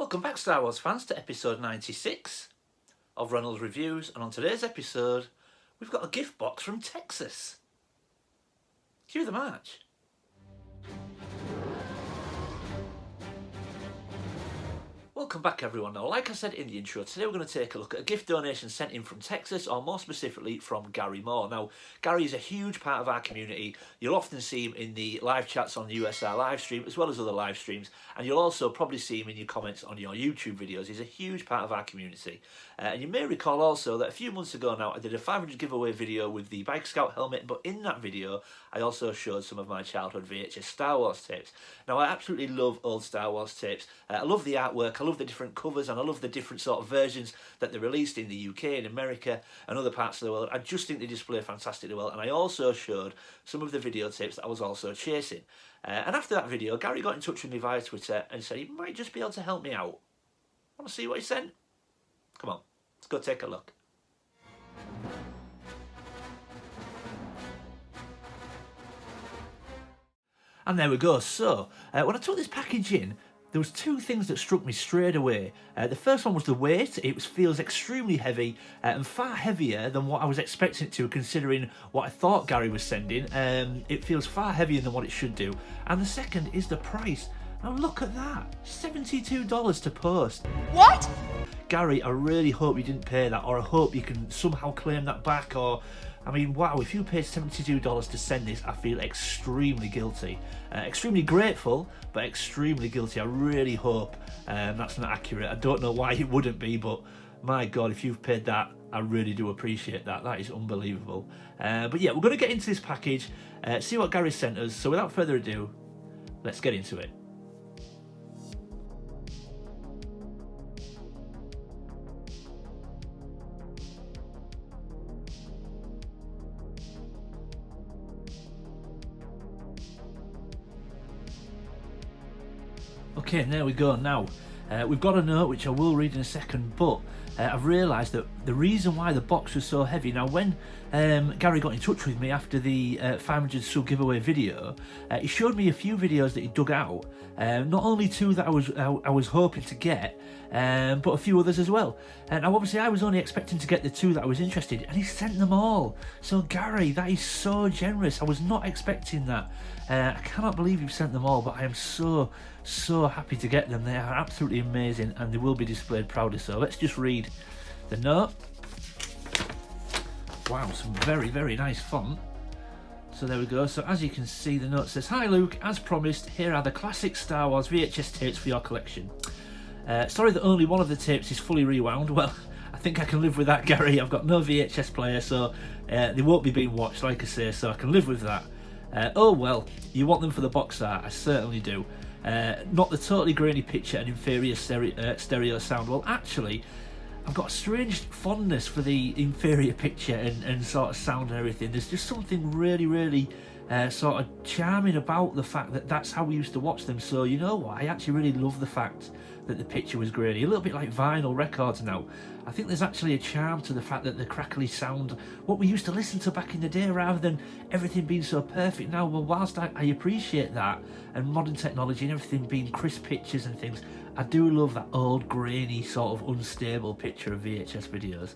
Welcome back, Star Wars fans, to episode 96 of Ronald's Reviews, and on today's episode we've got a gift box from Texas. Cue the march. Welcome back everyone. Now, like I said in the intro, today we're going to take a look at a gift donation sent in from Texas, or more specifically from Gary Moore. Now, Gary is a huge part of our community. You'll often see him in the live chats on the USR live stream, as well as other live streams, and you'll also probably see him in your comments on your YouTube videos. He's a huge part of our community. And you may recall also that a few months ago now, I did a 500 giveaway video with the Bike Scout helmet, but in that video, I also showed some of my childhood VHS Star Wars tapes. Now, I absolutely love old Star Wars tapes. I love the artwork, I love the different covers, and I love the different sort of versions that they released in the UK, in America, and other parts of the world. I just think they display fantastically well, and I also showed some of the videotapes that I was also chasing. And after that video, Gary got in touch with me via Twitter and said he might just be able to help me out. Want to see what he sent? Come on, let's go take a look. And there we go. So, when I took this package in, there was two things that struck me straight away. The first one was the weight. It feels extremely heavy, and far heavier than what I was expecting it to, considering what I thought Gary was sending. It feels far heavier than what it should do. And the second is the price. Now look at that, $72 to post. What? Gary, I really hope you didn't pay that, or I hope you can somehow claim that back, or... I mean, wow, if you paid $72 to send this, I feel extremely guilty. Extremely grateful, but extremely guilty. I really hope that's not accurate. I don't know why it wouldn't be, but my God, if you've paid that, I really do appreciate that. That is unbelievable. But yeah, we're going to get into this package, see what Gary sent us. So without further ado, let's get into it. Okay, and there we go. Now, we've got a note which I will read in a second, but I've realised that the reason why the box was so heavy. Now, when Gary got in touch with me after the 500 sub giveaway video, he showed me a few videos that he dug out. Not only two that I was hoping to get, but a few others as well. And now, obviously, I was only expecting to get the two that I was interested in, and he sent them all. So, Gary, that is so generous. I was not expecting that. I cannot believe you've sent them all, but I am so happy to get them. They are absolutely amazing, and they will be displayed proudly. So let's just read the note. Wow, some very nice font. So there we go. So as you can see, the note says, "Hi Luke, as promised, here are the classic Star Wars VHS tapes for your collection. Sorry that only one of the tapes is fully rewound." Well, I think I can live with that, Gary. I've got no VHS player, so they won't be being watched, like I say, so I can live with that. Oh well, you want them for the box art? I certainly do. Not the totally grainy picture and inferior stereo sound. Well, actually, I've got a strange fondness for the inferior picture and sort of sound and everything. There's just something really sort of charming about the fact that that's how we used to watch them. So you know what, I actually really love the fact that the picture was grainy, a little bit like vinyl records now. I think there's actually a charm to the fact that the crackly sound, what we used to listen to back in the day, rather than everything being so perfect now. Well, whilst I appreciate that, and modern technology and everything being crisp pictures and things, I do love that old grainy sort of unstable picture of VHS videos.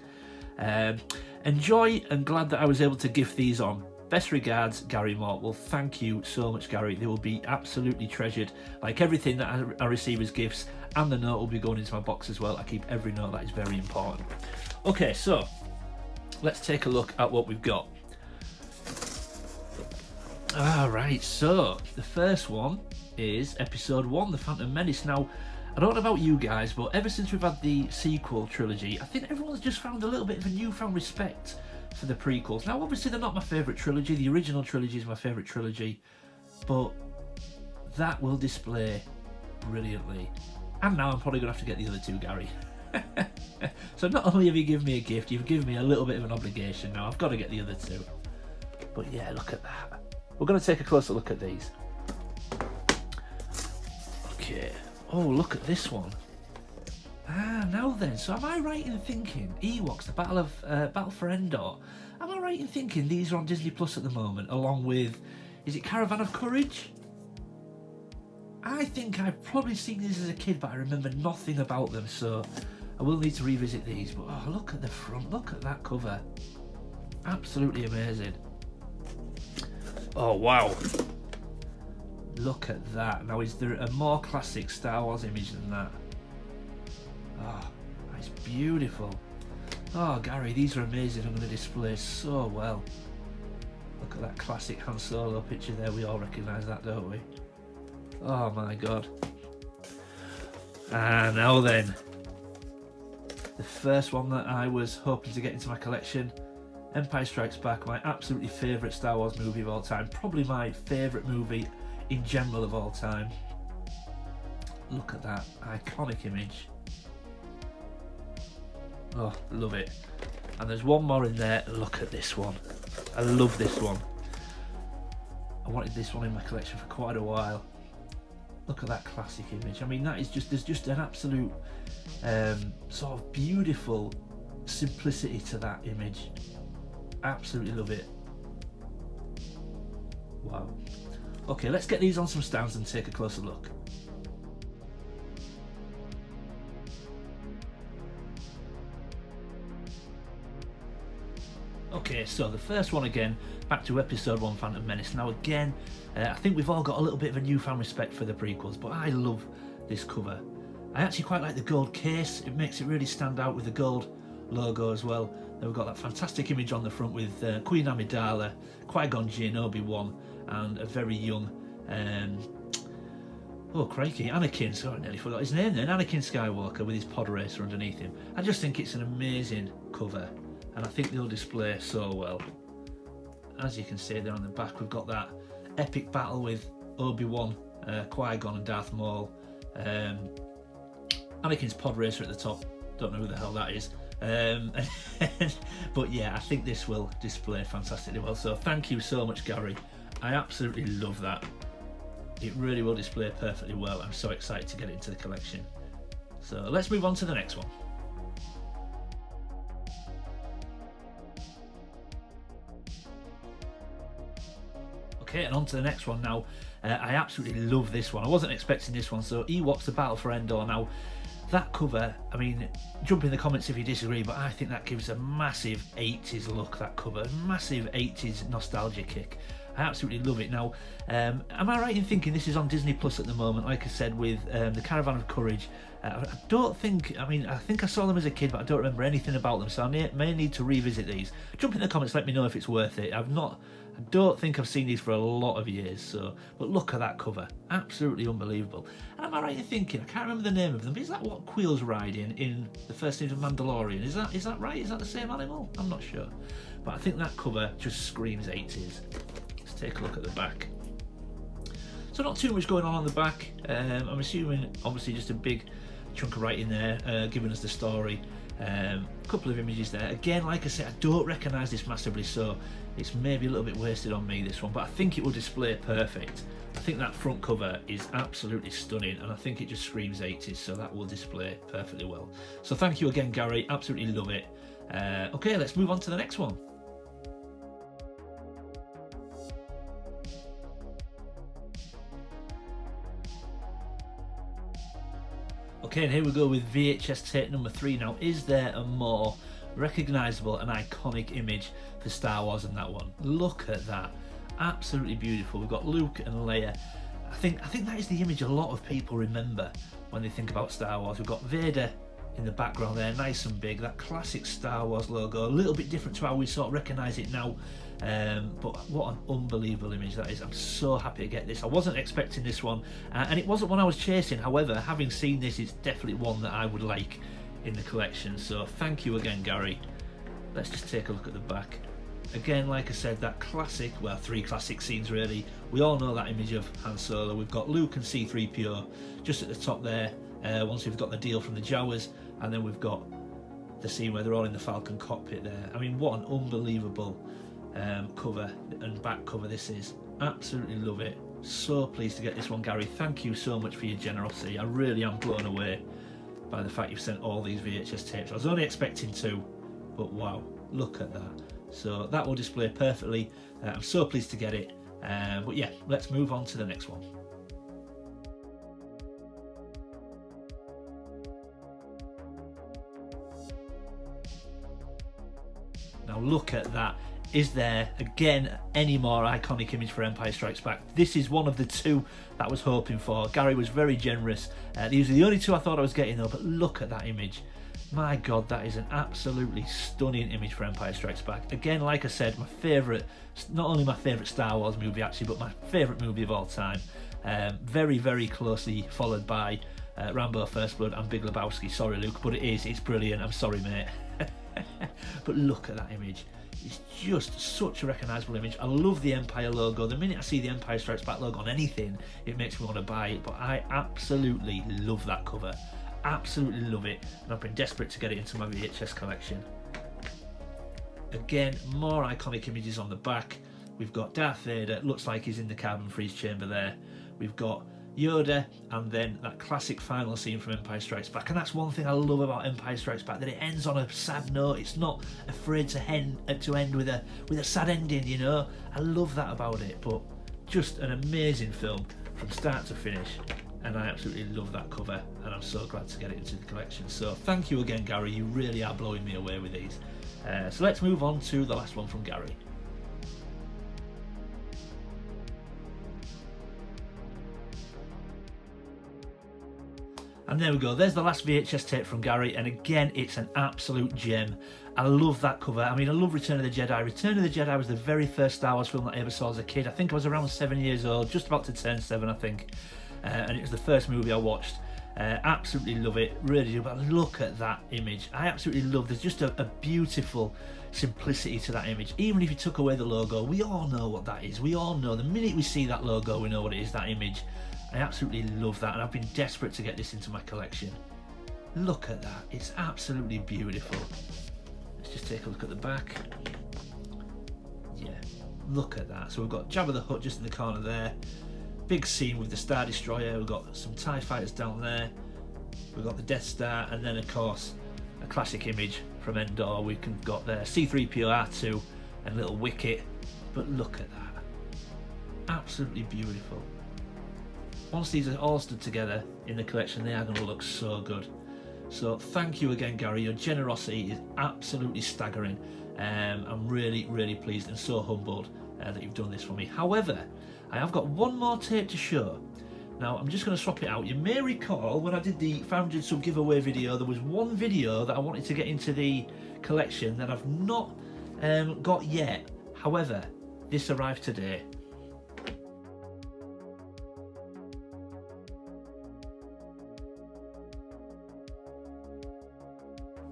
Enjoy, and glad that I was able to gift these on. Best regards, Gary Moore. Well, thank you so much, Gary. They will be absolutely treasured, like everything that I receive as gifts, and the note will be going into my box as well. I keep every note, that is very important. Okay, so let's take a look at what we've got. Alright, so the first one is episode 1, The Phantom Menace. Now, I don't know about you guys, but ever since we've had the sequel trilogy, I think everyone's just found a little bit of a newfound respect for the prequels. Now, obviously, they're not my favourite trilogy. The original trilogy is my favourite trilogy, but that will display brilliantly. And now I'm probably going to have to get the other two, Gary. So not only have you given me a gift, you've given me a little bit of an obligation. Now I've got to get the other two. But yeah, look at that. We're going to take a closer look at these. Okay. Oh, look at this one. Now then, so am I right in thinking Ewoks, the Battle for Endor, am I right in thinking these are on Disney Plus at the moment, along with, is it Caravan of Courage? I think I've probably seen these as a kid, but I remember nothing about them, so I will need to revisit these. But oh, look at the front, look at that cover. Absolutely amazing. Oh wow. Look at that. Now, is there a more classic Star Wars image than that? Oh, that's beautiful. Oh, Gary, these are amazing. I'm going to display so well. Look at that classic Han Solo picture there. We all recognise that, don't we? Oh my god. And now then, the first one that I was hoping to get into my collection, Empire Strikes Back, my absolutely favourite Star Wars movie of all time. Probably my favourite movie in general of all time. Look at that iconic image. Oh, love it. And there's one more in there. Look at this one. I love this one. I wanted this one in my collection for quite a while. Look at that classic image. I mean, that is just, there's just an absolute sort of beautiful simplicity to that image. Absolutely love it. Wow. Okay, let's get these on some stands and take a closer look. Okay, so the first one again, back to episode 1 Phantom Menace. Now again, I think we've all got a little bit of a newfound respect for the prequels, but I love this cover. I actually quite like the gold case. It makes it really stand out with the gold logo as well. Then we've got that fantastic image on the front with Queen Amidala, Qui-Gon Jinn, Obi-Wan, and a very young, oh crikey, Anakin, sorry, I nearly forgot his name then, Anakin Skywalker with his pod racer underneath him. I just think it's an amazing cover, and I think they'll display so well. As you can see there on the back, we've got that epic battle with Obi-Wan, Qui-Gon and Darth Maul. Anakin's pod racer at the top, don't know who the hell that is. But yeah, I think this will display fantastically well, so thank you so much, Gary. I absolutely love that. It really will display perfectly well. I'm so excited to get it into the collection. So let's move on to the next one. Okay, and on to the next one now. I absolutely love this one. I wasn't expecting this one. So Ewoks: The Battle for Endor. Now, that cover, I mean, jump in the comments if you disagree, but I think that gives a massive 80s look, that cover. Massive 80s nostalgia kick. I absolutely love it. Now, am I right in thinking this is on Disney Plus at the moment, like I said, with the Caravan of Courage? I don't think, I mean, I think I saw them as a kid, but I don't remember anything about them, so I may need to revisit these. Jump in the comments, let me know if it's worth it. I don't think I've seen these for a lot of years, so, but look at that cover. Absolutely unbelievable. And am I right in thinking, I can't remember the name of them, but is that what Quill's riding in the first season of Mandalorian? Is that right? Is that the same animal? I'm not sure. But I think that cover just screams 80s. Let's take a look at the back. So not too much going on the back. I'm assuming obviously just a big chunk of writing there, giving us the story. A couple of images there. Again, like I said, I don't recognise this massively, so it's maybe a little bit wasted on me, this one, but I think it will display perfect. I think that front cover is absolutely stunning, and I think it just screams 80s, so that will display perfectly well. So thank you again, Gary. Absolutely love it. Okay, let's move on to the next one. Okay, and here we go with VHS tape number 3. Now, is there a more recognisable and iconic image for Star Wars than that one? Look at that. Absolutely beautiful. We've got Luke and Leia. I think that is the image a lot of people remember when they think about Star Wars. We've got Vader in the background there, nice and big. That classic Star Wars logo, a little bit different to how we sort of recognise it now. But what an unbelievable image that is. I'm so happy to get this. I wasn't expecting this one, and it wasn't one I was chasing. However, having seen this, it's definitely one that I would like in the collection. So thank you again, Gary. Let's just take a look at the back. Again, like I said, that classic, well, 3 classic scenes really. We all know that image of Han Solo. We've got Luke and C-3PO just at the top there, once we've got the deal from the Jawas, and then we've got the scene where they're all in the Falcon cockpit there. I mean, what an unbelievable cover and back cover this is. Absolutely love it. So pleased to get this one, Gary. Thank you so much for your generosity. I really am blown away by the fact you've sent all these VHS tapes. I was only expecting 2, but wow, look at that. So that will display perfectly. I'm so pleased to get it. But yeah, let's move on to the next one. Now look at that. Is there, again, any more iconic image for Empire Strikes Back? This is one of the two that I was hoping for. Gary was very generous. These are the only two I thought I was getting though, but look at that image. My God, that is an absolutely stunning image for Empire Strikes Back. Again, like I said, my favourite, not only my favourite Star Wars movie actually, but my favourite movie of all time. Very, very closely followed by Rambo First Blood and Big Lebowski. Sorry, Luke, but it's brilliant. I'm sorry, mate. But look at that image. It's just such a recognisable image. I love the Empire logo. The minute I see the Empire Strikes Back logo on anything, it makes me want to buy it. But I absolutely love that cover. Absolutely love it. And I've been desperate to get it into my VHS collection. Again, more iconic images on the back. We've got Darth Vader, looks like he's in the carbon freeze chamber there. We've got Yoda, and then that classic final scene from Empire Strikes Back. And that's one thing I love about Empire Strikes Back, that it ends on a sad note. It's not afraid to end with a sad ending, you know. I love that about it. But just an amazing film from start to finish, and I absolutely love that cover, and I'm so glad to get it into the collection. So thank you again, Gary. You really are blowing me away with these. So let's move on to the last one from Gary. And there we go, there's the last VHS tape from Gary, and again, it's an absolute gem. I love that cover. I mean, I love Return of the Jedi. Return of the Jedi was the very first Star Wars film that I ever saw as a kid. I think I was around 7 years old, just about to turn 7, I think. And it was the first movie I watched. Absolutely love it, really do. But look at that image. I absolutely love, there's just a beautiful simplicity to that image. Even if you took away the logo, we all know what that is. We all know, the minute we see that logo, we know what it is, that image. I absolutely love that, and I've been desperate to get this into my collection. Look at that, it's absolutely beautiful. Let's just take a look at the back. Yeah, look at that. So we've got Jabba the Hutt just in the corner there. Big scene with the Star Destroyer. We've got some TIE fighters down there. We've got the Death Star, and then of course a classic image from Endor. We've got there C-3PO, R2, and little Wicket. But look at that, absolutely beautiful. Once these are all stood together in the collection, they are going to look so good. So thank you again, Gary. Your generosity is absolutely staggering. I'm really, really pleased and so humbled that you've done this for me. However, I have got one more tape to show. Now, I'm just going to swap it out. You may recall when I did the 500 sub giveaway video, there was one video that I wanted to get into the collection that I've not got yet. However, this arrived today.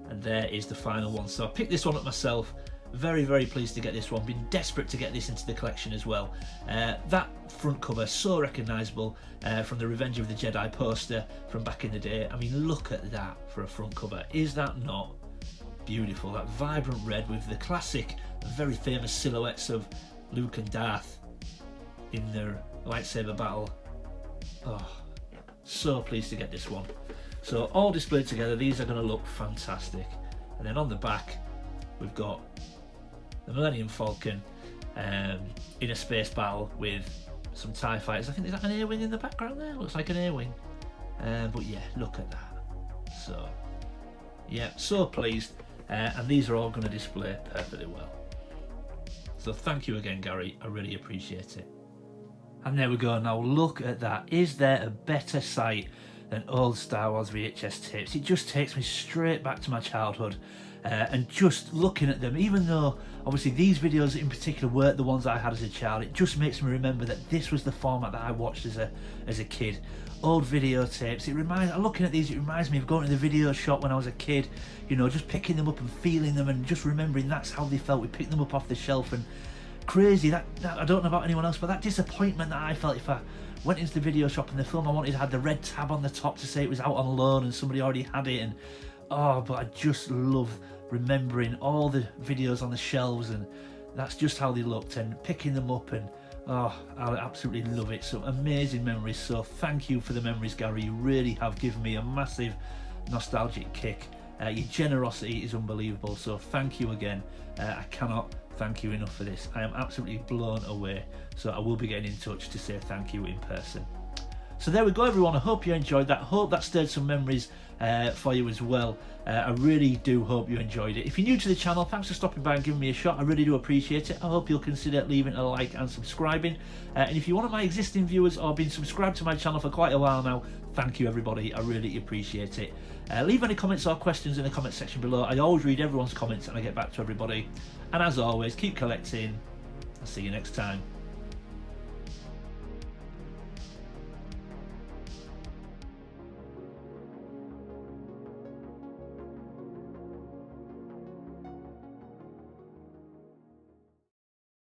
And there is the final one. So I picked this one up myself. Very, very pleased to get this one. Been desperate to get this into the collection as well. That front cover, so recognisable from the Revenge of the Jedi poster from back in the day. I mean, look at that for a front cover. Is that not beautiful? That vibrant red with the classic, very famous silhouettes of Luke and Darth in their lightsaber battle. Oh, so pleased to get this one. So all displayed together, these are going to look fantastic. And then on the back, we've got the Millennium Falcon in a space battle with some TIE fighters. I think there's an A-wing in the background there. Looks like an A-wing. But yeah, look at that. So yeah, so pleased. And these are all going to display perfectly well. So thank you again, Gary. I really appreciate it. And there we go. Now look at that. Is there a better sight than old Star Wars VHS tapes? It just takes me straight back to my childhood. And just looking at them, even though obviously these videos in particular weren't the ones I had as a child, it just makes me remember that this was the format that I watched as a kid. Old videotapes. Looking at these, it reminds me of going to the video shop when I was a kid, you know, just picking them up and feeling them and just remembering that's how they felt. We picked them up off the shelf, and crazy that I don't know about anyone else, but that disappointment that I felt if I went into the video shop and the film I wanted had the red tab on the top to say it was out on loan and somebody already had it, and but I just love remembering all the videos on the shelves, and that's just how they looked, and picking them up, and I absolutely love it. So amazing memories. So thank you for the memories, Gary. You really have given me a massive nostalgic kick. Your generosity is unbelievable, so thank you again. I cannot thank you enough for this. I am absolutely blown away, so I will be getting in touch to say thank you in person. So there we go, everyone. I hope you enjoyed that. Hope that stirred some memories for you as well. I really do hope you enjoyed it. If you're new to the channel, thanks for stopping by and giving me a shot. I really do appreciate it. I hope you'll consider leaving a like and subscribing. And if you're one of my existing viewers or been subscribed to my channel for quite a while now, thank you, everybody. I really appreciate it. Leave any comments or questions in the comment section below. I always read everyone's comments and I get back to everybody. And as always, keep collecting. I'll see you next time.